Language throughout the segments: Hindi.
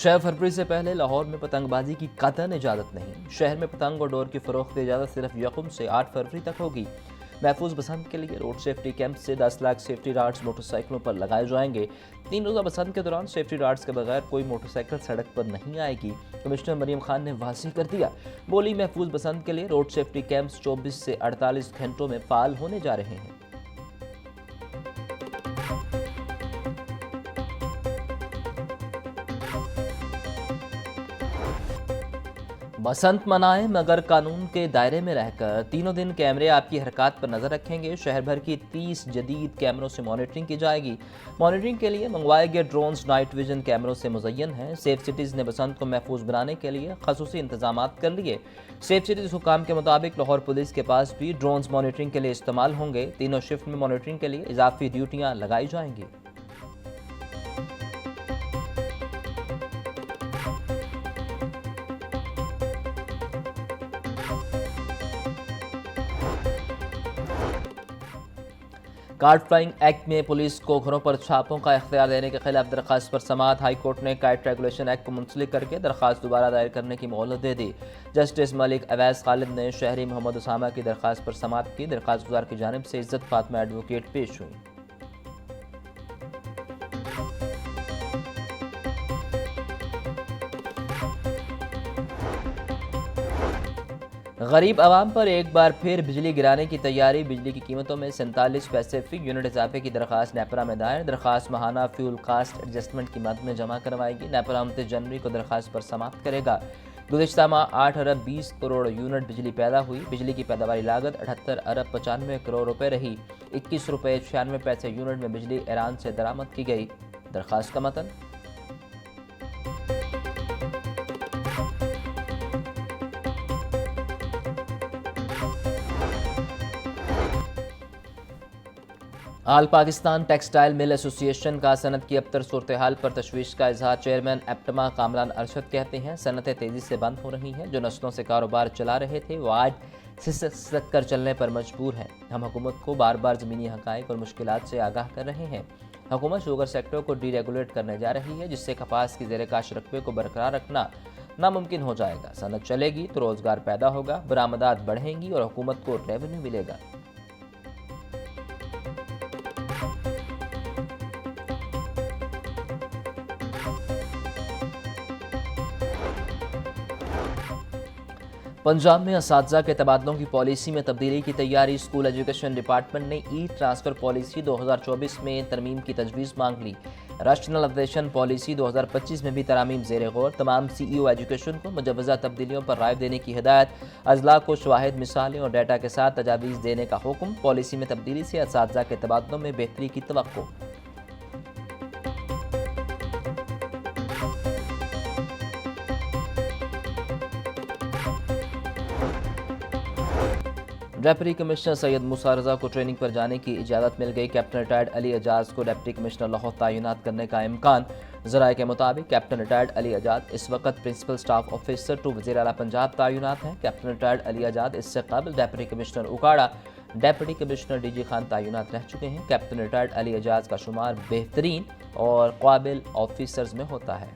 6 फरवरी से पहले लाहौर में पतंगबाजी की कतई इजाज़त नहीं। शहर में पतंग और डोर की फ़रोख्त की इजाज़त सिर्फ यकम से 8 फरवरी तक होगी। महफूज बसंत के लिए रोड सेफ्टी कैंप से 10 लाख सेफ्टी राड्स मोटरसाइकिलों पर लगाए जाएंगे। 3 रोज़ा बसंत के दौरान सेफ्टी राड्स के बगैर कोई मोटरसाइकिल सड़क पर नहीं आएगी। कमिश्नर मरियम खान ने वाज़ेह कर दिया। बोली, महफूज बसंत के लिए रोड सेफ्टी कैंप्स 24 से 48 घंटों में फ़ाल होने जा रहे हैं। बसंत मनाएं मगर कानून के दायरे में रहकर। तीनों दिन कैमरे आपकी हरकत पर नजर रखेंगे। शहर भर की 30 जदीद कैमरों से मॉनिटरिंग की जाएगी। मॉनिटरिंग के लिए मंगवाए गए ड्रोन्स नाइट विजन कैमरों से मुज़य्यन हैं। सेफ सिटीज़ ने बसंत को महफूज बनाने के लिए खसूसी इंतजाम कर लिए। सेफ सिटीज़ हुकाम के मुताबिक लाहौर पुलिस के पास भी ड्रोन्स मॉनिटरिंग के लिए इस्तेमाल होंगे। तीनों शिफ्ट में मॉनिटरिंग के लिए इजाफी ड्यूटियाँ लगाई जाएंगी। कार्ड फ्लाइंग एक्ट में पुलिस को घरों पर छापों का इख्तियार देने के खिलाफ दरखास्त पर समाअत। हाई कोर्ट ने काइट रेगुलेशन एक्ट को मुंसलिक करके दरखास्त दोबारा दायर करने की मोहलत दे दी। जस्टिस मलिक अवैस खालिद ने शहरी मोहम्मद उसामा की दरखास्त पर समाअत की। दरखास्त गुजार की जानिब से इज्जत फातिमा एडवोकेट पेश हुई। गरीब आवाम पर एक बार फिर बिजली गिराने की तैयारी। बिजली की कीमतों में 47 पैसे फी यूनिट इजाफे की दरखास्त नेपरा में दायर। दरखास्त माहाना फ्यूल कास्ट एडजस्टमेंट की मद में जमा करवाएगी। नेपरा 29 जनवरी को दरखास्त पर समाप्त करेगा। गुज़िश्ता माह 8 अरब 20 करोड़ यूनिट बिजली पैदा हुई। बिजली की पैदावारी लागत 78 अरब 95 करोड़ रुपए रही। 21 रुपये 96 पैसे यूनिट में बिजली ईरान से दरामद की गई। दरखास्त का मतन। आल पाकिस्तान टेक्सटाइल मिल एसोसिएशन का सनत की अबतर सूरत हाल पर तशवीश का इजहार। चेयरमैन एप्टमा कामरान अरशद कहते हैं, सनतें तेज़ी से बंद हो रही हैं। जो नस्लों से कारोबार चला रहे थे वो आज सिसक कर चलने पर मजबूर हैं। हम हुकूमत को बार बार ज़मीनी हक़ाइक़ और मुश्किलात से आगाह कर रहे हैं। हुकूमत शुगर सेक्टर को डीरेगुलेट करने जा रही है, जिससे कपास की ज़ेर काश रकबे को बरकरार रखना नामुमकिन हो जाएगा। सनत चलेगी तो रोज़गार पैदा होगा, बरामदात बढ़ेंगी और हुकूमत को रेवेन्यू मिलेगा। पंजाब में असातिज़ा के तबादलों की पॉलिसी में तब्दीली की तैयारी। स्कूल एजुकेशन डिपार्टमेंट ने ई ट्रांसफ़र पॉलिसी 2024 में तरमीम की तजवीज़ मांग ली। रैशनलाइजेशन पॉलिसी 2025 में भी तरामीम ज़ेर गौर। तमाम CEO एजुकेशन को मुजवज़ा तब्दीलियों पर राय देने की हिदायत। अजला को शवाहिद मिसालें और डाटा के साथ तजावीज़ देने का हुक्म। पॉलिसी में तब्दीली से असातिज़ा के तबादलों में बेहतरी की तवक्को। डेप्टी कमिश्नर सैयद मूसा रज़ा को ट्रेनिंग पर जाने की इजाज़त मिल गई। कैप्टन रिटायर्ड अली एजाज को डेप्टी कमिश्नर लाहौर तैनात करने का इम्कान। ज़राए के मुताबिक कैप्टन रिटायर्ड अली एजाज इस वक्त प्रिंसिपल स्टाफ ऑफिसर टू वज़ीर आला पंजाब तैनात हैं। कैप्टन रिटायर्ड अली एजाज इससे कबल डेप्टी कमिश्नर उकाड़ा, डेप्टी कमिश्नर DG खान तैनात रह चुके हैं। कैप्टन रिटायर्ड अली एजाज का शुमार बेहतरीन और काबिल ऑफिसर्स में होता है।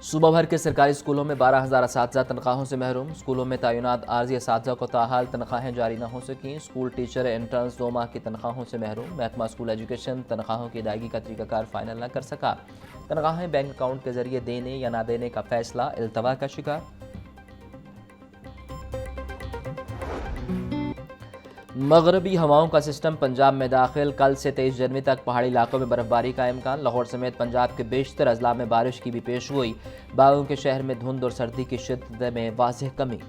सूबा भर के सरकारी स्कूलों में 12,000 असातिज़ा तनख्वाहों से महरूम। स्कूलों में तैनात आर्जी असातिज़ा को ताहाल तनख्वाहें जारी न हो सकें। स्कूल टीचर इंटर्न्स 2 माह की तनख्वाहों से महरूम। महकमा स्कूल एजुकेशन तनख्वाहों की अदायगी का तरीक़ाकार फाइनल न कर सका। तनख्वाहें बैंक अकाउंट के जरिए देने या ना देने का फैसला इल्तवा का शिकार। मगरबी हवाओं का सिस्टम पंजाब में दाखिल। कल से 23 जनवरी तक पहाड़ी इलाकों में बर्फबारी का इम्कान। लाहौर समेत पंजाब के बेशतर अजला में बारिश की भी पेश गोई। बागों के शहर में धुंध और सर्दी की शिद्दत में वाज़ेह कमी।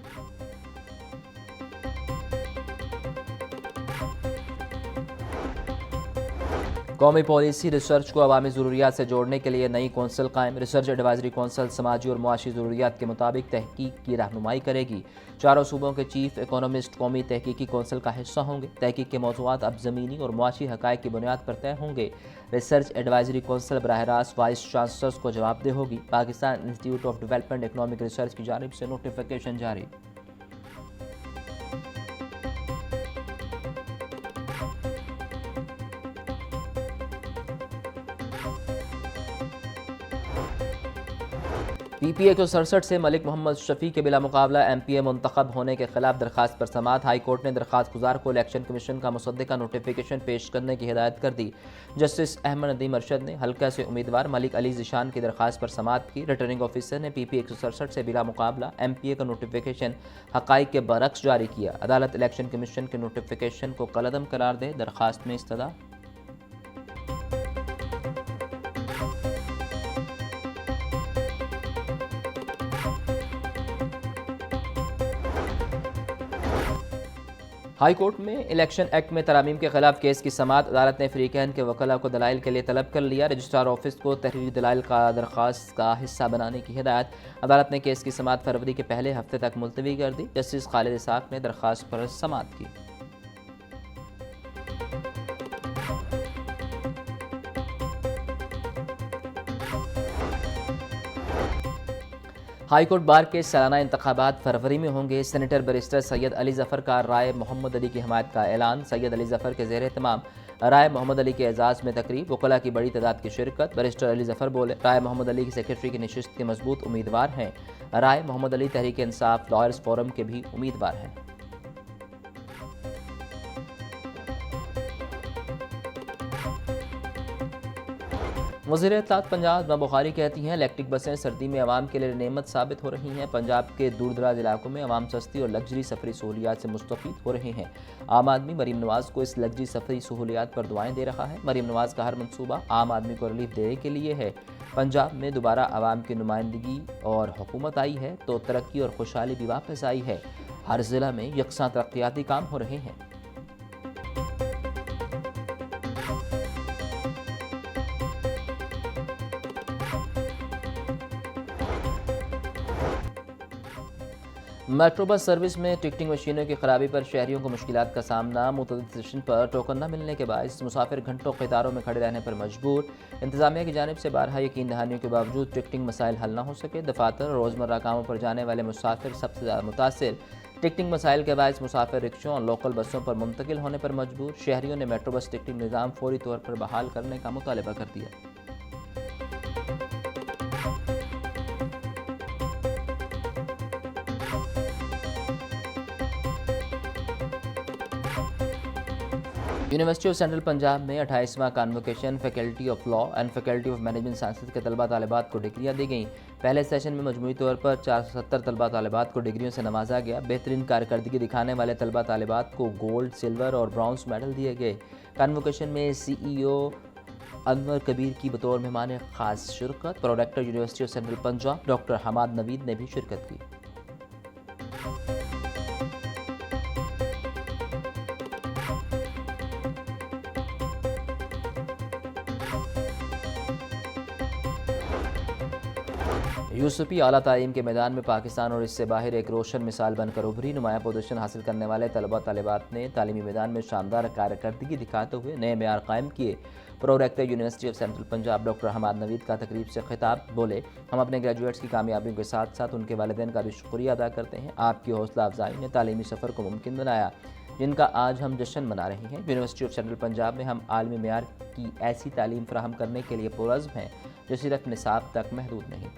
कौमी पॉलिसी रिसर्च को अवामी ज़रूरियात से जोड़ने के लिए नई कौंसल कायम। रिसर्च एडवाइजरी कौंसल समाजी और मुआशी ज़रूरियात के मुताबिक तहकीक की रहनुमाई करेगी। चारों सूबों के चीफ इकोनॉमिस्ट कौमी तहकीकी कौंसल का हिस्सा होंगे। तहकीक के मौज़ूआत अब ज़मीनी और मुआशी हक़ाइक़ की बुनियाद पर तय होंगे। रिसर्च एडवाइजरी कौंसल बराह रास्त वाइस चांसलर्स को जवाबदेह होगी। Pakistan institute of development economic research की जानिब से नोटिफिकेशन जारी। PPA 167 से मलिक मोहम्मद शफी के बिला मुकाबला MPA मुंतखब होने के खिलाफ दरखास्त पर समाअत। हाई कोर्ट ने दरखास्त गुजार को इलेक्शन कमीशन का मुसद्दिका नोटिफिकेशन पेश करने की हिदायत कर दी। जस्टिस अहमद नदीम अरशद ने हल्का से उम्मीदवार मलिक अली ज़िशान की दरखास्त पर समाअत की। रिटर्निंग ऑफिसर ने PPA 167 से बिला मुकाबला MPA का नोटिफिकेशन हक़ाइक़ के बरक्स जारी किया। अदालत इलेक्शन कमीशन के नोटिफिकेशन को कलअदम करार दे, दरखास्त में इस्तदा। हाई कोर्ट में इलेक्शन एक्ट में तरामीम के खिलाफ केस की समाअत। अदालत ने फरीकैन के वकला को दलाइल के लिए तलब कर लिया। रजिस्ट्रार ऑफिस को तहरीरी दलाइल का दरख्वास्त का हिस्सा बनाने की हिदायत। अदालत ने केस की समाअत फरवरी के पहले हफ्ते तक मुलतवी कर दी। जस्टिस खालिद इसाक ने दरख्वास्त पर समाअत की। हाई कोर्ट बार के सालाना इंतखाबात फरवरी में होंगे। सेनेटर बैरिस्टर सैयद अली ज़फ़र का राय मोहम्मद अली की हमायत का ऐलान। सैयद अली ज़फ़र के ज़ेर एहतमाम राय मोहम्मद अली के एजाज़ में तकरीब, वकला की बड़ी तादाद की शिरकत। बैरिस्टर अली ज़फ़र बोले, राय मोहम्मद अली की सेक्रेटरी की नशिस्त के मजबूत उम्मीदवार हैं। राय मोहम्मद अली तहरीक इंसाफ लॉयर्स फोरम के भी उम्मीदवार हैं। वज़ीर इत्तलात पंजाब बुखारी कहती हैं, इलेक्ट्रिक बसें सर्दी में आवाम के लिए नेमत साबित हो रही हैं। पंजाब के दूर दराज इलाकों में आवाम सस्ती और लग्जरी सफरी सहूलियात से मुस्तफ़ीद हो रहे हैं। आम आदमी मरीम नवाज़ को इस लग्जरी सफरी सहूलियात पर दुआएं दे रहा है। मरीम नवाज़ का हर मनसूबा आम आदमी को रिलीफ देने के लिए है। पंजाब में दोबारा आवाम की नुमाइंदगी और हुकूमत आई है तो तरक्की और खुशहाली भी वापस आई है। हर ज़िला में यकसां तरक्याती काम हो रहे हैं। मेट्रो बस सर्विस में टिकटिंग मशीनों की खराबी पर शहरियों को मुश्किलात का सामना। मुतअद्दिद स्टेशन पर टोकन न मिलने के बायस मुसाफिर घंटों कतारों में खड़े रहने पर मजबूर। इंतजामिया की जानिब से बारहा यकीन दहानियों के बावजूद टिकटिंग मसाइल हल न हो सके। दफातर और रोज़मर्रा कामों पर जाने वाले मुसाफिर सबसे ज़्यादा मुतासिर। टिकटिंग मसाइल के बायस मुसाफिर रिक्शों और लोकल बसों पर मुंतकिल होने पर मजबूर। शहरियों ने मेट्रो बस टिकटिंग निज़ाम फौरी तौर पर बहाल करने का मुतालबा कर दिया। यूनिवर्सिटी ऑफ सेंट्रल पंजाब में 28वां convocation faculty of law and faculty of management sciences के तलबा तालिबात को डिग्रियाँ दी गईं। पहले सेशन में मजमूई तौर पर 470 तलबा तालिबात को डिग्रियों से नवाजा गया। बेहतरीन कारकर्दगी दिखाने वाले तलबा तालिबात को गोल्ड, सिल्वर और ब्रॉन्ज मेडल दिए गए। कॉन्वोकेशन में CEO अनवर कबीर की बतौर मेहमान खास शिरकत। Prorector university of central Punjab doctor Hammad Naveed ने भी शिरकत की। यूसुफी आला तालीम के मैदान में पाकिस्तान और इससे बाहर एक रोशन मिसाल बनकर उभरी। नुमाया पोजीशन हासिल करने वाले तलबा तालिबात ने तालीमी मैदान में शानदार कारकर्दगी दिखाते हुए नए मेयार कायम किए। Prorector university of central Punjab doctor Hammad Naveed का तकरीब से खिताब। बोले, हम अपने ग्रेजुएट्स की कामयाबियों के साथ साथ उनके वालिदैन का भी शुक्रिया अदा करते हैं। आपकी हौसला अफजाई ने तालीमी सफ़र को मुमकिन बनाया जिनका आज हम जश्न मना रहे हैं। यूनिवर्सिटी ऑफ सेंट्रल पंजाब में हम आलमी मेयार की ऐसी तालीम फराहम करने के लिए पुरज़्म हैं जो सिर्फ निसाब तक महदूद नहीं।